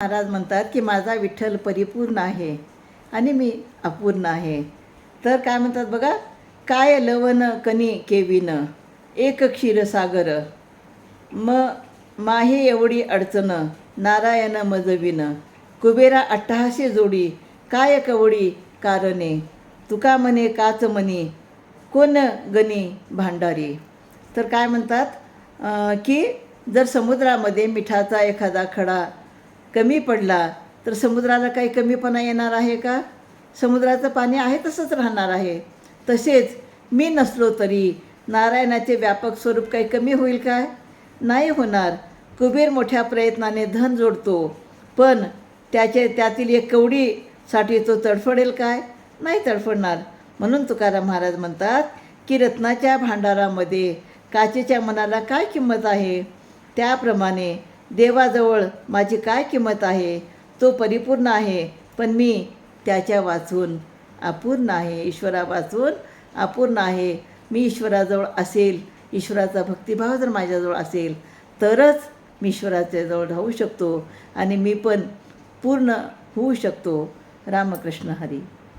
महाराज म्हणतात की माझा विठ्ठल परिपूर्ण आहे आणि मी अपूर्ण आहे. तर काय म्हणतात बघा, काय लवन कनी केविन एक क्षीरसागर माही एवढी अडचण नारायण मजविन कुबेरा अट्टहासी जोडी काय कवडी कारणे तुका म्हणे काच म्हणी कोण गणी भांडारी. तर काय म्हणतात की जर समुद्रामध्ये मिठाचा एखादा खडा कमी पडला तर समुद्राला काही कमीपणा येणार आहे का? समुद्राचं पाणी आहे तसंच राहणार आहे. तसेच मी नसलो तरी नारायणाचे व्यापक स्वरूप काही कमी होईल काय? नाही होणार. कुबेर मोठ्या प्रयत्नाने धन जोडतो, पण त्यातील एक कवडीसाठी तो तडफडेल काय? नाही तडफडणार. म्हणून तुकाराम महाराज म्हणतात की रत्नाच्या भांडारामध्ये काचेच्या मनाला काय किंमत आहे, त्याप्रमाणे देवाजवळ माझी काय किंमत आहे. तो परिपूर्ण आहे, पण मी त्याच्या वाचून अपूर्ण आहे. ईश्वरा वाचून अपूर्ण आहे. मी ईश्वराजवळ असेल, ईश्वराचा भक्तिभाव जर माझ्याजवळ असेल तरच मी ईश्वराच्या जवळ राहू शकतो आणि मी पण पूर्ण होऊ शकतो. रामकृष्ण हरी.